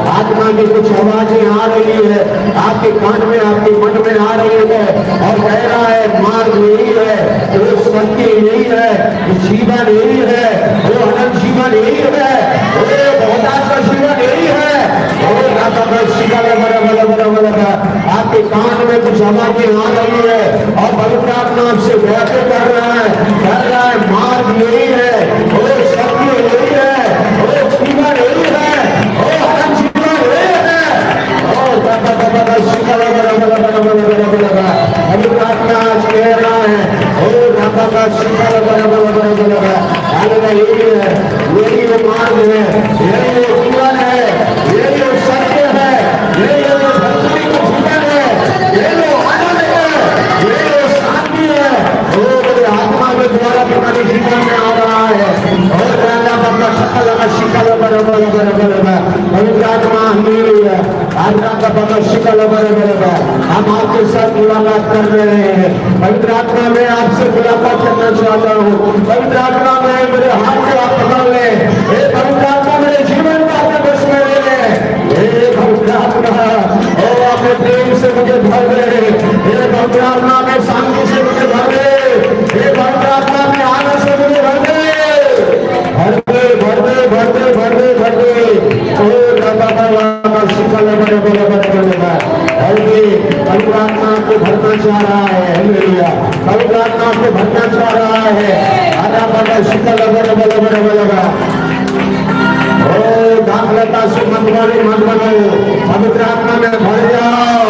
आत्मा की कुछ आवाजें आ रही है, आपके कान में, आपके मन में आ रही है और कह रहा है मार्ग यही है, वो सत्य यही है, जीवन यही है, वो अनंत जीवन यही है, वो बहुतायत का जीवन यही है। आपके कान में कुछ आवाजें आ रही है और पवित्र आत्मा आपसे बातें कर रहा है मार्ग यही है, वो सत्य यही है, वो जीवन यही है, वो अनंत जीवन यही है। पवित्र आत्मा आज कह रहा है यही वो मार्ग है, यही वो जीवन है, यही वो सत्य है, यही वो भक्ति का जीवन है, यही वो आनंद है, यही वो शांति है। वो मेरे आत्मा के द्वारा तुम्हारे जीवन में आ रहा है और पवित्र आत्मा हम आपके साथ मुलाकात कर रहे हैं। पवित्र आत्मा में आपसे मुलाकात करना चाहता हूँ। पवित्र आत्मा में मेरे हाथ को आप पकड़ ले, पवित्र आत्मा मेरे जीवन को आपके बस में ले ले। पवित्र आत्मा और अपने प्रेम से मुझे भर दे, पवित्र आत्मा में शांति से मुझे भर दे, पवित्र आत्मा में आनंद से मुझे भर दे, भर दे, भर दे, भर दे, भर दे, भर दे। पवित्र आत्मा को भरना चाह रहा है, पवित्र आत्मा को भरना चाह रहा है। दाखलता से मत बनो, पवित्र आत्मा में भर जाओ,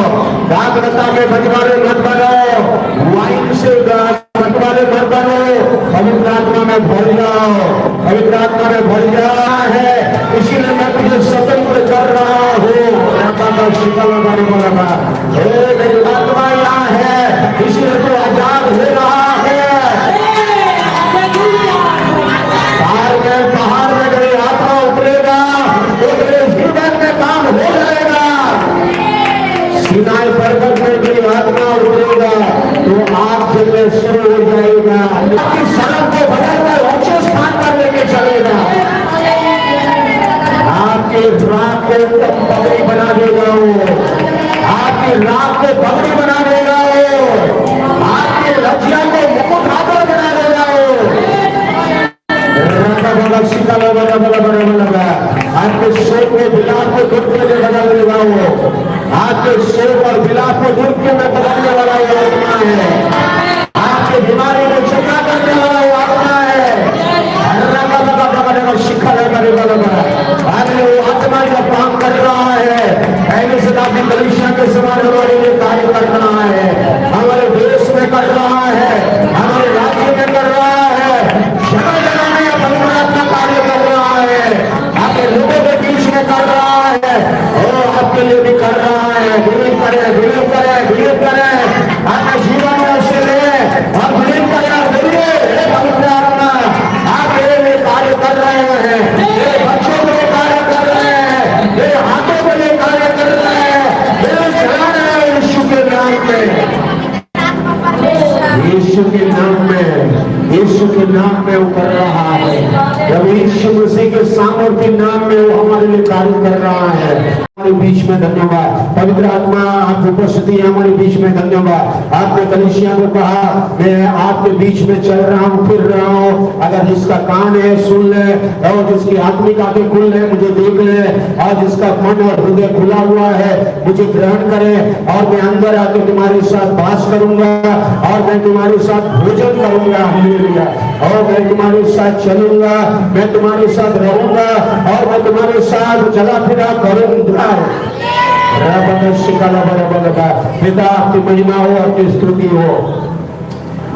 दाखलता में बंटवारे मत बनो, वाइन से बंटवारे मत बनो, पवित्र आत्मा में भर जाओ, पवित्र आत्मा में भर जा है। इसीलिए मैं तुझे स्वतंत्र कर रहा हूँ। मेरी आत्मा यहाँ है, इसीलिए तो आजाद हो रहा है। पहाड़ में मेरी आत्मा उतरेगा तो मेरे जीवन में काम हो जाएगा। सिनाई पर्वत में मेरी आत्मा उतरेगा तो आग जलने शुरू हो जाएगा। आपकी सड़क को बदलकर ऊंचे स्थान पर लेके चलेगा। आपकी रात को पगड़ी बना देगा वो, आपकी रात को पगड़ी बना देगा वो, आपकी लज्जा को मुकुट हाथों बना देगा वो। आपके शोक को बिलाप को दुख में बदल देगा वो, आपके शोक और बिलाप को दुख में बदलने वाला वो आत्मा है। आपकी बीमारी को चंगा करने वाला वो आत्मा है। शिखा वो आत्मा का काम कर रहा है। पहले से काफी कलिसिया के समान हमारे लिए कार्य कर रहा है, हमारे देश में कर रहा है, हमारे राज्य में कर रहा है, जगह जगह में पवित्र आत्मा कार्य कर रहा है, आपके लोगों के बीच में कर रहा है और आपके लिए भी कर रहा है। बिलीव करें, बिलीव करें, बिलीव करें। बीच में, धन्यवाद। पवित्र आत्मा आप उपस्थिति है हमारे बीच में, धन्यवाद। आपने कलीसिया को कहा मैं आपके बीच में चल रहा हूँ, फिर रहा हूँ, अगर जिसका कान है सुन ले, और जिसकी आत्मिक आंखें खुल ले मुझे देख ले, और जिसका मन और हृदय खुला हुआ है मुझे ग्रहण करे, और मैं अंदर आकर तुम्हारे साथ बात करूंगा, और मैं तुम्हारे साथ भोजन करूंगा, हालेलुया। और मैं तुम्हारे साथ चलूंगा, मैं तुम्हारे साथ रहूंगा, और मैं तुम्हारे साथ चला फिरा करूंगा। पिता आपकी महिमा हो, आपकी स्तुति हो।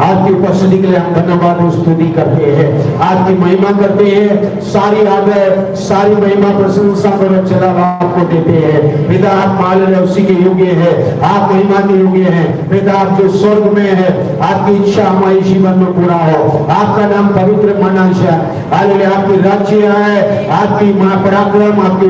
आपकी उपस्थिति के लिए हम धन्यवाद और स्तुति करते हैं, आपकी महिमा करते हैं। सारी आदर, सारी महिमा, प्रशंसा और चला आपको देते हैं। पिता आप मालिक उसी के योग्य है, आप महिमा के योग्य हैं। पिता आप जो स्वर्ग में है, आपकी इच्छा हमारे जीवन में पूरा हो, आपका नाम पवित्र माना जाए। हालेलुया। आपकी राज्य है, आपकी पराक्रम, आपकी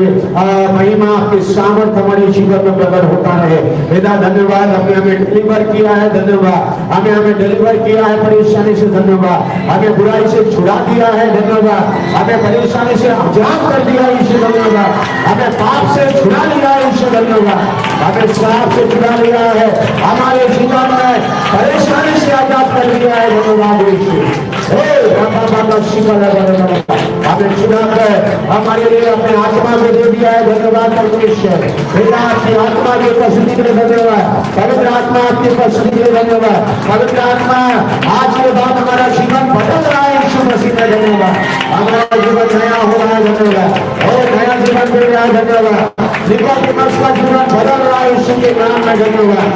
महिमा, आपकी सामर्थ हमारे जीवन में प्रकट होता रहे। पिता धन्यवाद, आपने हमें डिलीवर किया है, धन्यवाद। हमें डिलीवर किया है परेशानी से, धन्यवाद। हमें बुराई से छुड़ा दिया है, धन्यवाद। हमें परेशानी से आजाद कर दिया है, ईश्वर धन्यवाद। हमें पाप से छुड़ा लिया है, ईश्वर धन्यवाद। हमें श्राप से छुड़ा लिया है, हमारे जीवन में परेशानी से आजाद कर दिया है, धन्यवाद ईश्वर। हमें छुड़ा कर हमारे लिए अपने आत्मा को दे दिया है, धन्यवाद परमेश्वर। पिता आपकी आत्मा की उपस्थिति के लिए धन्यवाद, पवित्र आत्मा आपकी उपस्थिति के लिए धन्यवाद। पवित्र आत्मा आज के बाद हमारा जीवन बदल रहा है, यीशु मसीह में धन्यवाद। हमारा जीवन नया हो रहा है, धन्यवाद। और नया जीवन मिल रहा है, धन्यवाद। निकोदेमस का जीवन बदल रहा है, यीशु के नाम में धन्यवाद।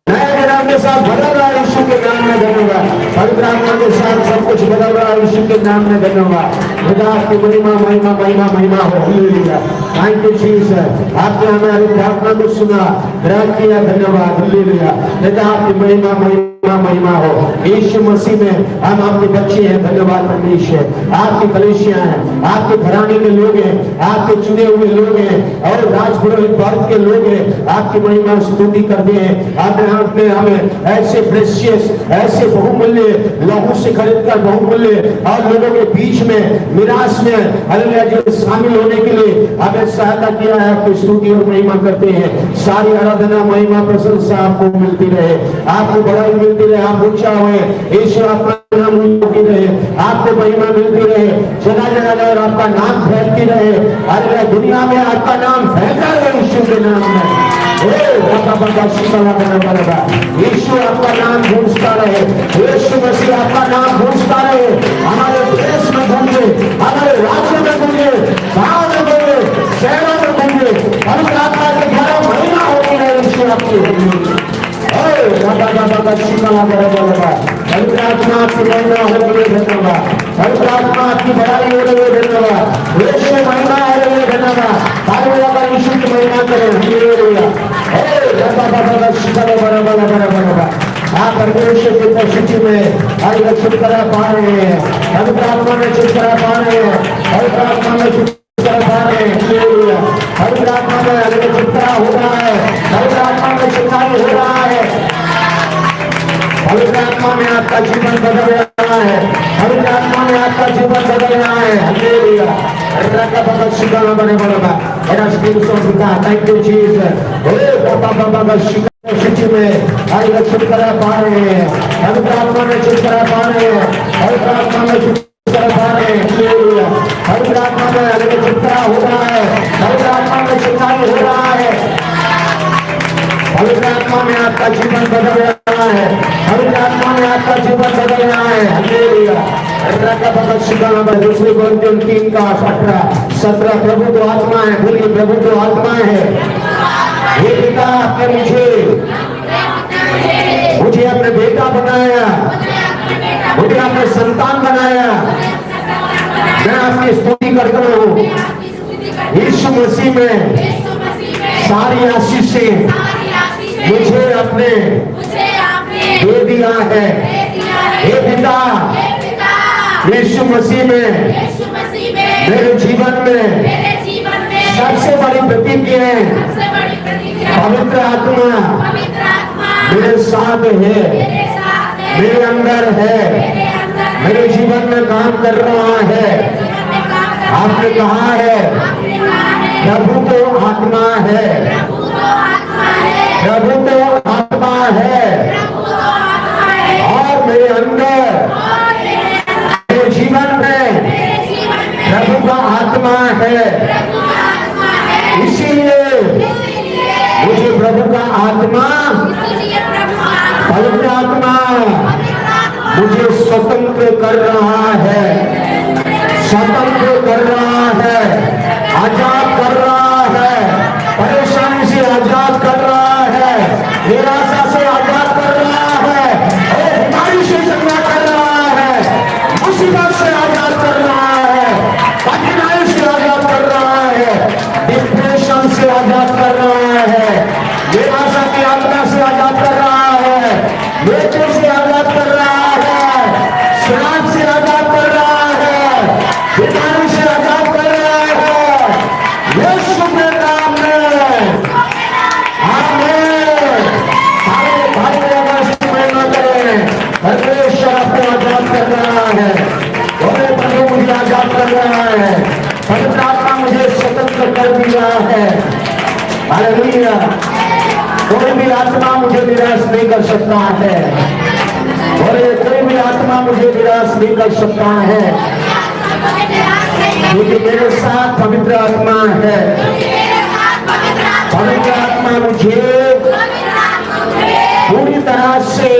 नए जन्म के साथ बदल रहा है, यीशु के नाम में धन्यवाद। पवित्र आत्मा के साथ सब कुछ बदल रहा है, यीशु के नाम में धन्यवाद। खुदा आपकी महिमा महिमा महिमा महिमा हो, हालेलुया। थैंक यू जीसस, आपने हमारी प्रार्थना को सुना, ग्रहण किया, धन्यवाद, हालेलुया। खुदा आपकी महिमा महिमा महिमा हो। यीशु मसीह में हम आपके बच्चे हैं, धन्यवाद परमेश्वर। आपकी कलीसिया है, आपके घराने के लोग हैं, आपके चुने हुए लोग हैं, और राजपुरोहित वर्ग के लोग हैं, आपकी महिमा स्तुति करते हैं। आपने हमें ऐसे प्रेशियस, ऐसे बहुमूल्य लहू से खरीदकर बहुमूल्य और लोगों के बीच में निराश में हालेलुया जो शामिल होने के लिए हमें सहायता किया है, आपकी स्तुति और महिमा करते हैं। सारी आराधना महिमा प्रशंसा आपको मिलती रहे, आपको बड़ाई मिलती रहे, आप ऊंचा हुए ईश्वर, आपका नाम मिलती रहे, आपको महिमा मिलती रहे, जना जना और आपका नाम फैलती रहे। हालेलुया, दुनिया में आपका नाम फैलता रहे, यीशु के नाम में। यीशु आपका नाम गूंजता रहे, यीशु मसीह आपका नाम गूंजता रहे, हमारे देश में गूंजे, हमारे राज्य में गूंजे, गांव में गूंजे, शहरों में गूंजे। पवित्र आत्मा के द्वारा महिमा होती है, यीशु आपकी पवित्र आत्मा आपकी महिमा हो रही है, धन्यवाद। पवित्र आत्मा आपकी बड़ाई हो रही है, धन्यवाद। यीशु महिमा हो रही है, धन्यवाद। हालेलुया, यीशु की महिमा करें, हालेलुया। आप परमेश्वर की उपस्थिति में आज छुटकारा पा रहे हैं, पवित्र आत्मा में छुटकारा पा रहे हैं, पवित्र आत्मा में छुटकारा पा रहे हैं, हालेलुया। पवित्र आत्मा में छुटकारा हो रहा है, पवित्र आत्मा में छुटकारा हो रहा है, पवित्र आत्मा में आपका जीवन बदल रहा है, पवित्र आत्मा में आपका जीवन बदल रहा है, हालेलुया। Thank you Jesus. में आज छुटकारा पा रहे हैं, पवित्र आत्मा में छुटकारा पा रहे हैं, पवित्र आत्मा में छुटकारा पा रहे हैं, हालेलुया। पवित्र आत्मा में छुटकारा हो रहा है, पवित्र आत्मा में छुटकारा हो रहा है, पवित्र आत्मा में आपका जीवन बदल रहा है, पवित्र आत्मा में आपका जीवन बदल रहा है, हालेलुया। दूसरी कोरिन्थियों 3:17 प्रभु तो आत्मा है, बोलिए प्रभु तो आत्मा है। ये पिता आपने मुझे अपने बेटा बनाया, मुझे अपने संतान बनाया, मैं आपकी स्तुति करता हूँ। यीशु मसीह में सारी आशीषें मुझे अपने दे दिया है। हे पिता, यीशु मसीह में मेरे जीवन में सबसे बड़ी प्रतिज्ञा पवित्र आत्मा मेरे साथ है, मेरे अंदर है, मेरे जीवन में काम कर रहा है। आपने कहा है प्रभु तो आत्मा है, प्रभु तो आत्मा है, और मेरे अंदर, मेरे जीवन में प्रभु का आत्मा है। इसीलिए मुझे प्रभु का आत्मा, पवित्र आत्मा मुझे स्वतंत्र कर रहा है, स्वतंत्र कर रहा है, आजाद कर रहा है, परेशानी से आजाद कर रहा है, निराशा से आजाद कर रहा है, और बीमारी से चंगा कर रहा है, मुसीबत से आजाद कर रहा है, कठिनाई से आजाद कर रहा है, डिप्रेशन से आजाद कर रहा है, निराशा की आत्मा से आजाद कर रहा है, बेटे से आजाद कर रहा है, श्राप से आजाद कर रहा है, बीमारी से आजाद कर रहा है, यीशु के नाम में। आमीन। सारे भाई अगस्त में न करें, परमेश्वर आपको आजाद कर रहा है, बोले प्रभु मुझे आजाद कर रहा है, पवित्र आत्मा मुझे स्वतंत्र कर दिया है। हालेलुया। कोई भी आत्मा मुझे निराश नहीं कर सकता है, और कोई भी आत्मा मुझे निराश नहीं कर सकता है, क्योंकि मेरे साथ पवित्र आत्मा है। पवित्र आत्मा मुझे पूरी तरह से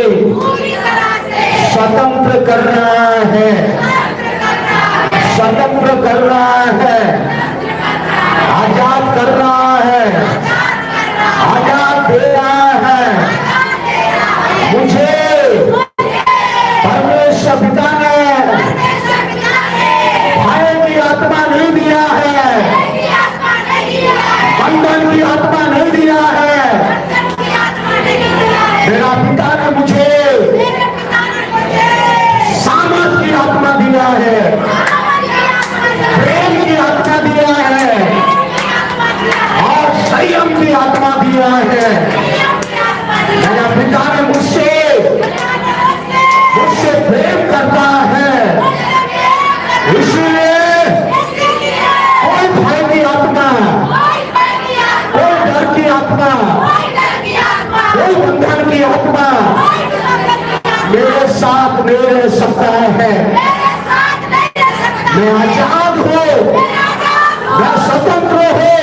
स्वतंत्र कर रहा है, स्वतंत्र कर रहा है, आजाद कर रहा है, आजाद दे रहा है। मुझे परमेश्वर पिता ने भय की आत्मा नहीं दिया है, बंधन की आत्मा नहीं दिया है। मेरा पिता ने मुझे सामर्थ की आत्मा दिया है, प्रेम की आत्मा दिया है, और संयम की आत्मा दिया है। मेरा पिता ने मुझसे प्रेम करता है, इसलिए कोई भय की आत्मा, कोई डर की आत्मा, कोई बंधन की आत्मा मेरे साथ नहीं रह सकता है। मैं आजाद हूँ, मैं स्वतंत्र हूँ,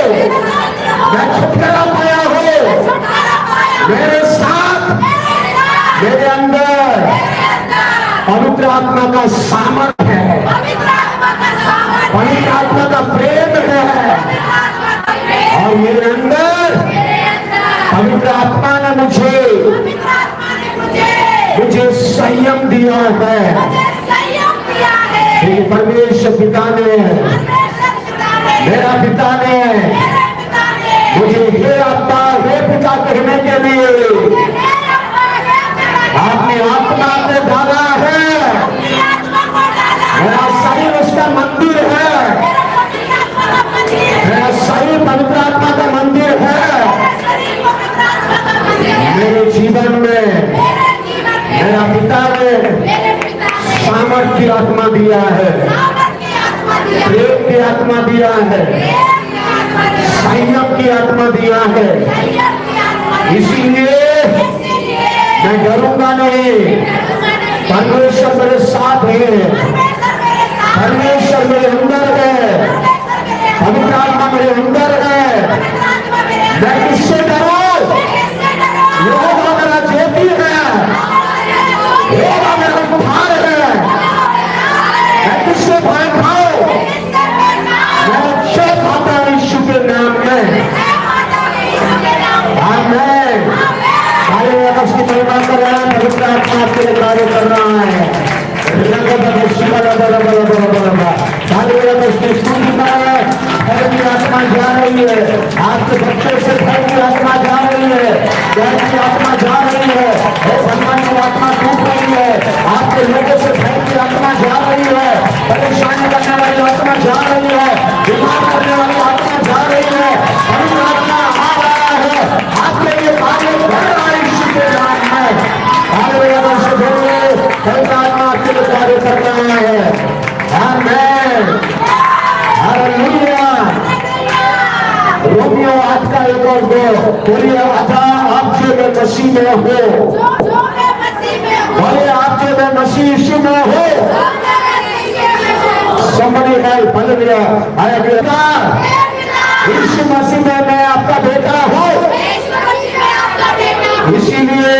मैं छुटकारा पाया हूँ। मेरे साथ, मेरे अंदर पवित्र आत्मा का सामर्थ्य है, पवित्र आत्मा का प्रेम है, और मेरे अंदर पवित्र आत्मा ने मुझे संयम दिया है। परमेश्वर पिता ने, मेरा पिता ने मुझे हे अब्बा हे पिता कहने के लिए आपने आत्मा को डाला है। मेरा शरीर उसका मंदिर है, मेरा शरीर पवित्र आत्मा का मंदिर है। मेरे जीवन में मेरा पिता ने सामर्थ की आत्मा दिया है, प्रेम की आत्मा दिया है, संयम की आत्मा दिया है। इसीलिए मैं डरूंगा नहीं। परमेश्वर मेरे साथ है, परमेश्वर मेरे अंदर है, पवित्र आत्मा मेरे अंदर है। मैं किससे डरूं? यहोवा मेरा ज्योति है, यहोवा मेरा उद्धार है। मैं किससे भय खाऊं? मैं जय माता यीशु के नाम में। आमीन। सारे आपस की महिमा कर रहा है, पवित्र आत्मा आपके लिए कार्य कर रहा है। आत्मा जा रही है, आपके बच्चे से भय की आत्मा जा रही है, डर की आत्मा जा रही है, भगवान की आत्मा टूट रही है, आपके लोगों से भय की आत्मा जा रही है, परेशानी करने वाली आत्मा जा रही है, बीमार करने वाली आत्मा जा रही है। पवित्र आत्मा आ रहा है, आपके लिए कार्य कर रहा है यीशु के नाम में। पवित्र आत्मा आपके लिए कार्य कर रहा है। आमीन। हालेलुया। बोलिए अथा आप जो मैं मसीह में हो, बोले आप जो मैं मसीह यीशु में हो। Somebody help, hallelujah, I agree। यीशु मसीह में मैं आपका बेटा हूँ, इसीलिए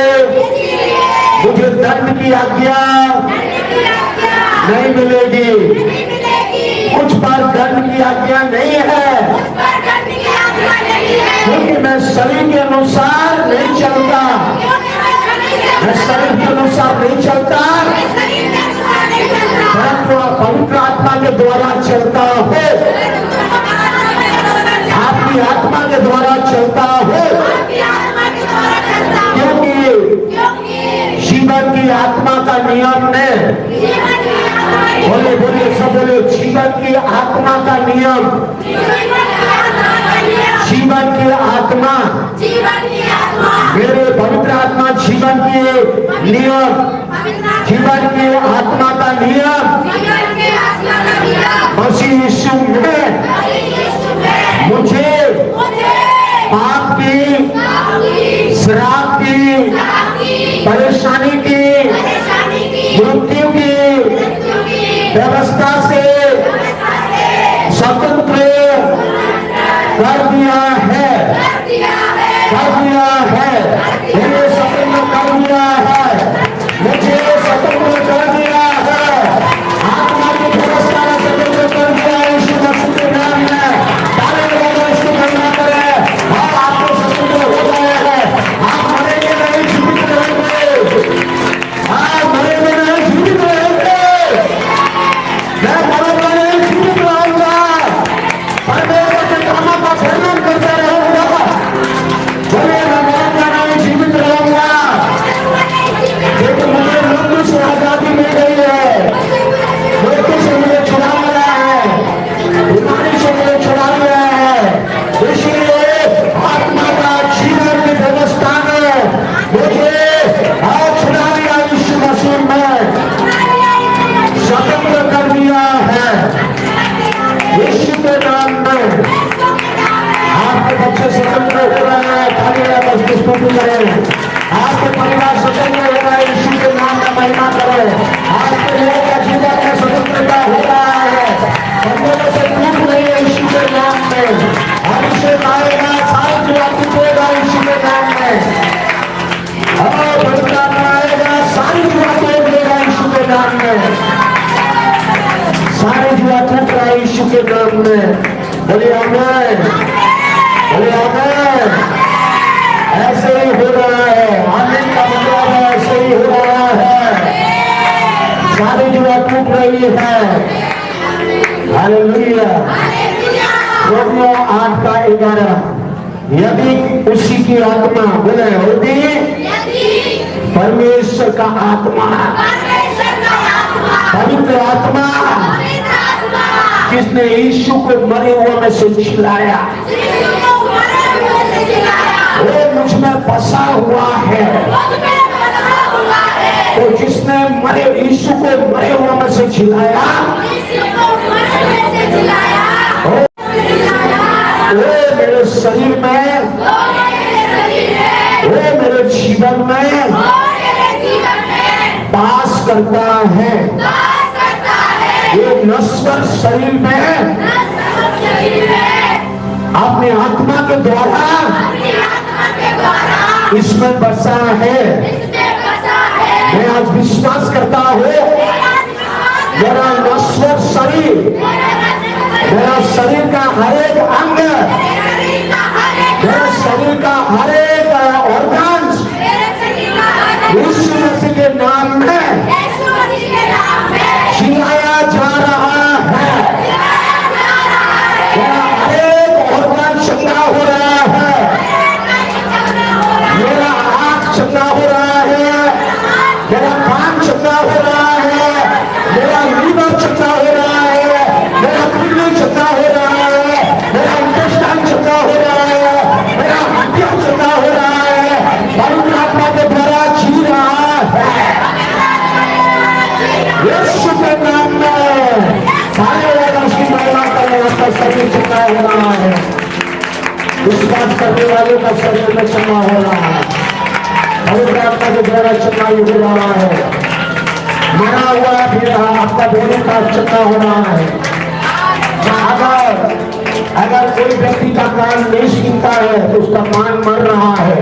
मुझे दंड की आज्ञा नहीं मिलेगी, मुझ पर दंड की आज्ञा नहीं है, क्योंकि मैं शरीर के अनुसार नहीं चलता, मैं शरीर के अनुसार नहीं चलता, परंतु पवित्र आत्मा के द्वारा चलता हूँ, आपकी आत्मा के द्वारा चलता हूँ, क्योंकि जीवन की आत्मा का नियम में, बोले बोले सब बोले, जीवन की आत्मा का नियम, जीवन की आत्मा, मेरे पवित्र आत्मा जीवन के नियम, जीवन की आत्मा का नियम मसीह यीशु में मुझे पाप की, शराब की, परेशानी की, मृत्यु की व्यवस्था से स्वतंत्र कर दिया है, कर दिया है, मुझे स्वतंत्र कर दिया है, मुझे स्वतंत्र कर दिया है, आत्मा की व्यवस्था में स्वतंत्र कर दिया है यीशु मसीह के नाम में। ताले बजाओ, इसको गंदा करें, और आपको स्वतंत्र हो गया है, आप मरेंगे नहीं, जीवित रहेंगे, आप मरेंगे नहीं, जीवित रहेंगे, मैं मरूंगा नहीं, जीवित रहूंगा, परमेश्वर के कामों का वर्णन करता रहूंगा, बोले मैं मरूंगा नहीं, जीवित रहूंगा, लेकिन मुझे मृत्यु से आजादी मिल गई है, मृत्यु से मुझे छुड़ा लिया है, बीमारी से मुझे छुड़ा लिया है, इसलिए आत्मा का जीवन की व्यवस्था में मुझे छुड़ा लिया यीशु मसीह में, स्वतंत्र कर दिया है यीशु के नाम में। आपके बच्चे स्वतंत्र हो रहे हैं, खाली बस स्तुति करें, आपके परिवार स्वतंत्र हो रहा है, यीशु के नाम का महिमा करें, आपके लोगों का जीवन में स्वतंत्रता हो रहा है, बंधनों से टूट रही है यीशु के नाम में, अभिषेक आएगा, सारी जुआ टूटेगा यीशु के नाम में, और पवित्र आत्मा आएगा, सारी जुआ तोड़ देगा यीशु के नाम में, सारी जुआ टूट रहा है यीशु के नाम में। बोलिए आमीन, बोलिए आमीन। ऐसे ही हो रहा है, आमीन का मतलब है ऐसे ही हो रहा है, सारी जुआ टूट रही है, हालेलुया। रोमियो 8:11, यदि उसी की आत्मा, बोले यदि परमेश्वर का आत्मा, पवित्र आत्मा जिसने यीशु को मरे हुए में से जिलाया, वो मुझ में बसा हुआ है, तो जिसने मरे यीशु को मरे हुए में से जिलाया, वो मेरे शरीर में, वो मेरे जीवन में पास करता है, ये नश्वर शरीर में अपने आत्मा के द्वारा इसमें बसा है। मैं आज विश्वास करता हूँ, मेरा नश्वर शरीर, मेरा शरीर का हर एक अंग, मेरे शरीर का हर एक ऑर्गन्स यीशु मसीह के नाम में जिलाया जा रहा है, मेरा हर एक ऑर्गन चंगा हो रहा है, मेरा आँख चंगा हो रहा है, मेरा कान चंगा हो रहा है, मेरा लीवर चंगा हो रहा है, मेरा किडनी चंगा हो रहा है, मेरा इंटेस्टाइन चंगा हो रहा है, मेरा हड्डियां चंगा हो रहा है, वालों का शरीर में चलना हो रहा है, पवित्र आत्मा के द्वारा चलना हो रहा है, मरा हुआ भी आपका दोनों का चलना हो रहा है। अगर कोई व्यक्ति का कान नहीं सुनता है तो उसका कान मर रहा है।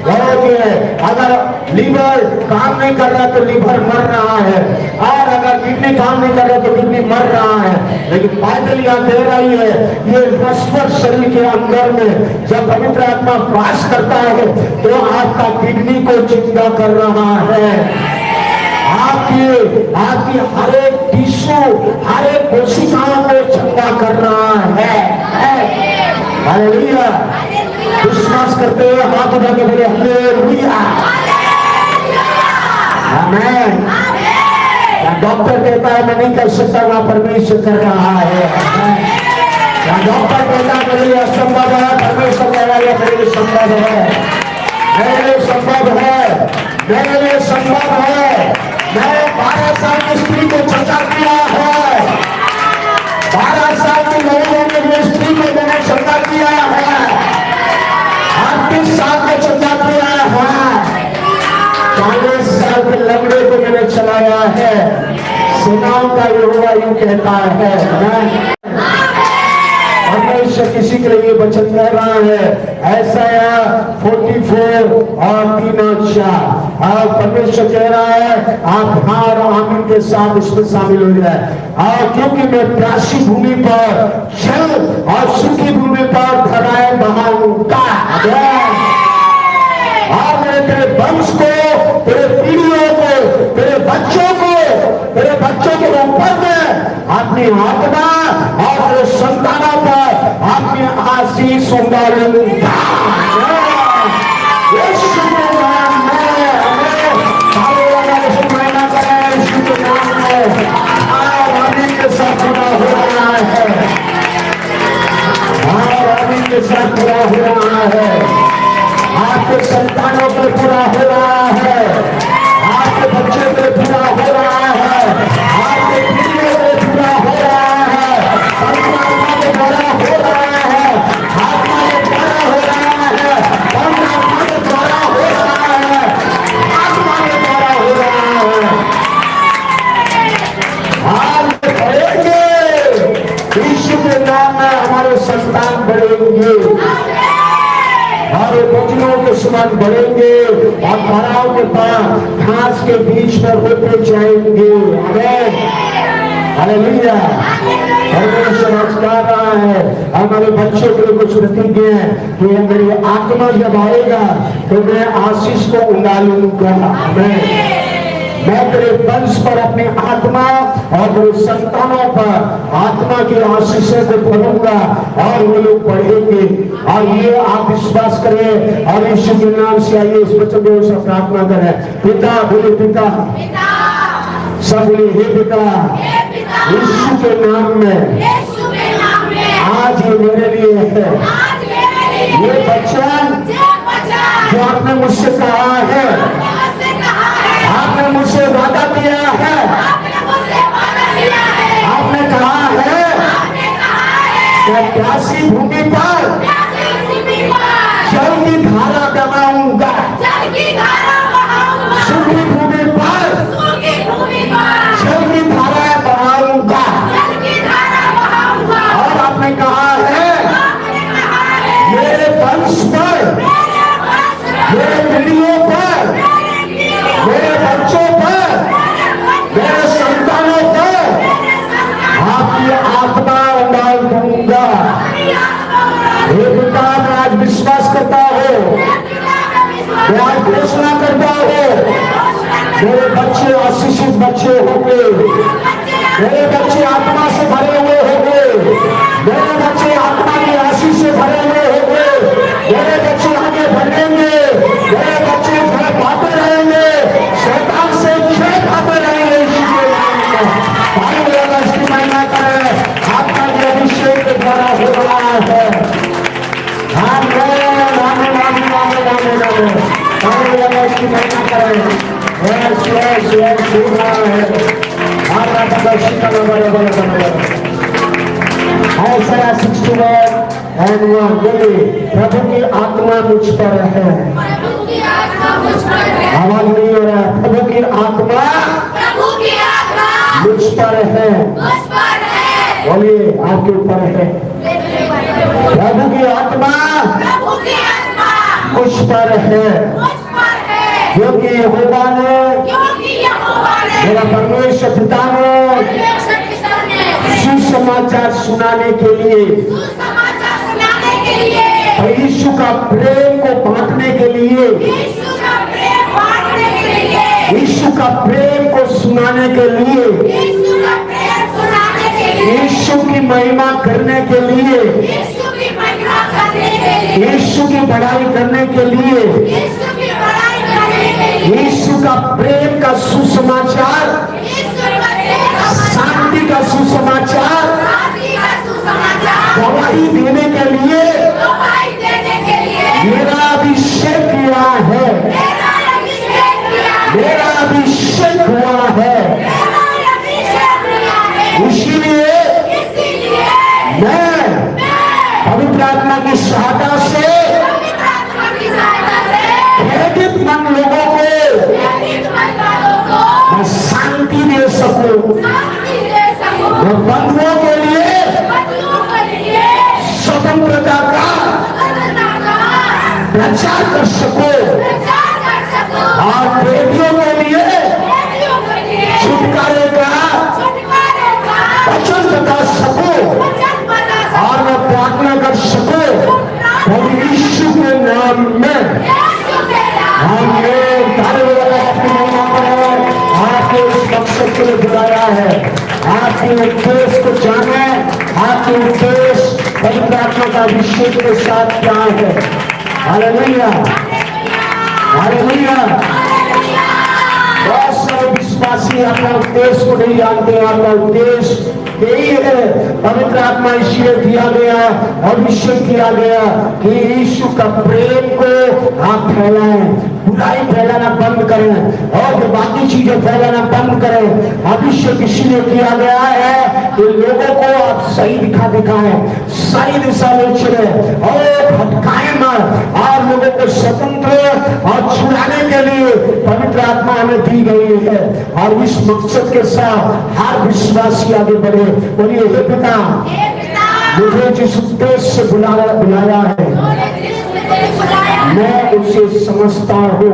अगर लीवर काम नहीं कर रहा तो लीवर मर रहा है, और अगर किडनी काम नहीं कर रहा तो किडनी मर रहा है। लेकिन बाइबल यहाँ दे रही है, ये नश्वर शरीर के अंदर में जब पवित्र आत्मा वास करता है तो आपका किडनी को जिंदा कर रहा है, आपकी हर एक टिश्यू, हर एक कोशिकाओं को चंगा कर रहा है। हालेलुया, विश्वास करते हुए हाथ उठा के बोले हालेलुया, आमीन। डॉक्टर कहता है मैं नहीं कर सकता, वहां परमेश्वर कर रहा है। डॉक्टर कहता है मेरे लिए असंभव है, परमेश्वर कह रहा है मेरे लिए संभव है, मेरे लिए संभव है, मेरे लिए संभव है। मैं 12 साल की स्त्री को चंगा किया है, 12 साल की लोगों ने स्त्री को मैंने चंगा किया है, 38 साल को चंगा किया है, 40 साल के लंगड़े को मैंने चलाया है। सेनाओं का यहोवा यूं कहता है, परमेश्वर किसी के लिए वचन कह रहा है। ऐसा 44 और 3:4 और परमेश्वर कह रहा है आप हाँ और आमीन के साथ इसमें शामिल हो जाए। और क्योंकि मैं प्यासी भूमि पर जल और सूखी भूमि पर धाराएं बहाऊंगा, और मेरे तेरे वंश को, तेरे पीढ़ियों को, तेरे बच्चों के ऊपर में अपनी आत्मा और तेरे संतानों पर अपनी आशीष उंगालूंगा। यीशु के नाम में हमें सुनाना करें, यीशु के नाम में आमीन के साथ पूरा हो रहा है, आमीन के साथ पूरा हो रहा है। आपके संतानों पर पूरा हो रहा है, आपके बच्चे पर पूरा हो रहा है, आपके पीढ़ियों पर पूरा हो रहा है, आत्मा में बड़ा हो रहा है, आत्मा में बड़ा हो रहा है, आत्मा में बड़ा हो रहा है, आत्मा में बड़ा हो रहा है। आप बढ़ेंगे, यीशु के नाम में हमारे संतान बढ़ेंगे और बचनों के समान बढ़ेंगे और ताराओं के पास घास के बीच पर होते जाएंगे। आमीन, हालेलुया। परमेश्वर आज कह रहा है हमारे बच्चों के लिए कुछ प्रतिज्ञा है कि मेरी आत्मा जब आएगा तो मैं आशीष को उंगालूंगा। आमीन। मैं तेरे वंश पर अपनी आत्मा और तेरे संतानों पर आत्मा की आशीषों को भरूंगा और वो लोग बढ़ेंगे। और ये आप विश्वास करें और यीशु के नाम से आइए इस वचन को सब प्रार्थना करें। पिता, बोले पिता, सब बोले हे पिता, यीशु के नाम में आज ये मेरे लिए है, ये वचन जो आपने मुझसे कहा है, आपने मुझसे वादा किया है, आपने कहा है कि प्यासी भूमि पर जल की धारा बहाऊंगा, सूखी भूमि पर जल की धारा बहाऊंगा। और आपने कहा है मेरे वंश पर, मेरे पीढ़ियों पर, मेरे बच्चों पर, मेरे संतानों पर आपकी आत्मा उंगाल दूंगा। हे पिता, मैं आज विश्वास करता हूँ, मैं आज घोषणा करता हूँ मेरे बच्चे आशीषित बच्चे होंगे, मेरे बच्चे आत्मा से भरे हुए होंगे, मेरे बच्चे आत्मा की आशीष से भरे हुए होंगे, मेरे बच्चे आगे बढ़ेंगे, मेरे बच्चे पाते रहेंगे, शैतान से जय पाते रहेंगे। इसकी महिमा करें, आत्मा के अभिषेक के द्वारा हो रहा है। इसकी महिमा करें, Isaiah 61 एंड वन बोलिए, प्रभु की आत्मा मुझ पर है। प्रभु की आत्मा मुझ पर है। आवाज नहीं हो रहा है। प्रभु की आत्मा मुझ पर है। मुझ पर है। बोलिए, आपके ऊपर है। प्रभु की आत्मा मुझ पर है, क्योंकि यहोवा ने, मेरा परमेश्वर पिता ने सुसमाचार सुनाने के लिए, और यीशु का प्रेम को बांटने के लिए, यीशु का प्रेम को सुनाने के लिए, यीशु की महिमा करने के लिए, यीशु की बड़ाई करने के लिए, यीशु का प्रेम का सुसमाचार, शांति का सुसमाचार गवाही देने के लिए मेरा अभिषेक किया है, मेरा अभिषेक हुआ है। इसीलिए मैं पवित्र आत्मा की सहायता से खेदित मन लोगों को मैं शांति दे सकूं, मैं बंधुओं के लिए स्वतंत्रता का प्रचार कर सकूं, और बेटियों के लिए छुटकारे का वचन बता सकूं, और मैं प्रार्थना कर सकूं प्रभु यीशु के नाम में। हमने आपके उस मकसद के लिए बुलाया है, आपके उद्देश्य को जाने, आपके उद्देश्य पवित्र आत्मा का अभिषेक के साथ क्या है। Hallelujah, hallelujah. बहुत सारे विश्वासी अपना उद्देश्य को नहीं जानते। आपका उद्देश्य यही है, पवित्र आत्मा इसलिए दिया गया, अभिषेक किया गया कि यीशु का प्रेम को आप फैलाएं, बुराई फैलाना बंद करें, और जो बाकी चीजें फैलाना बंद करें। अभिषेक इसलिए किया गया है कि लोगों को आप सही दिखाएं, सही दिशा में चले और भटकाए मत, और लोगों को स्वतंत्र और छुड़ाने के लिए पवित्र आत्मा हमें दी गई है। और इस मकसद के साथ हर विश्वासी आगे बढ़े। बोलिए, हे पिता, मुझे जिस उद्देश्य से बुलाया है मैं उसे समझता हूँ।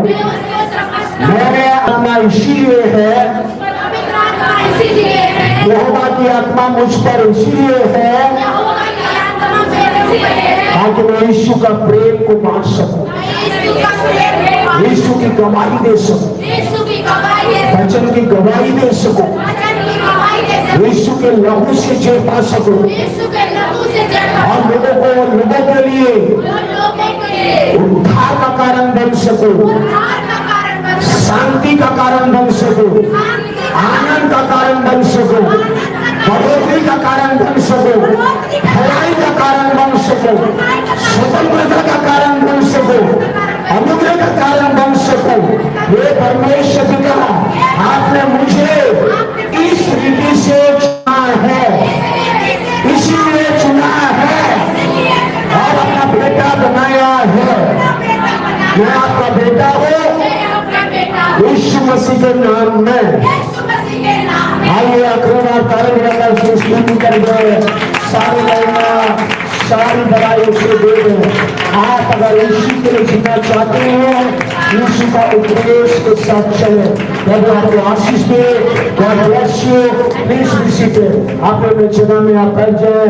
मेरे आत्मा इसीलिए है, यहोवा की आत्मा मुझ पर इसीलिए है ताकि मैं यीशु का प्रेम को बांट सकूं, यीशु की गवाही दे सकूं, वचन की गवाही दे सकूं, यीशु के लहू से जीत पा सकूं, और लोगों के लिए उद्धार का कारण बन सकूं, शांति का कारण बन सकूं, आनंद का कारण बन सकूं, बढ़ोतरी का कारण बन सकूं, भलाई का कारण बन सकूं, स्वतंत्रता का कारण बन सकूं, अनुग्रह का कारण बन सकूं। ये परमेश्वर पिता, आपने मुझे इस रीति से चुना है, इसीलिए चुना है और अपना बेटा बनाया है। मैं आपका बेटा हूँ यीशु मसीह के नाम में। आइए अक्रोना कारण लगाकर स्तुति कर दे, सारी महिमा सारी बड़ाई उसे दे दे। आप अगर यीशु के लिए जीना चाहते हैं, यीशु का उपदेश के साथ चले। प्रभु आपको आशीष दे। God bless you. Please visit आप अपने जगह में आप बैठ जाए।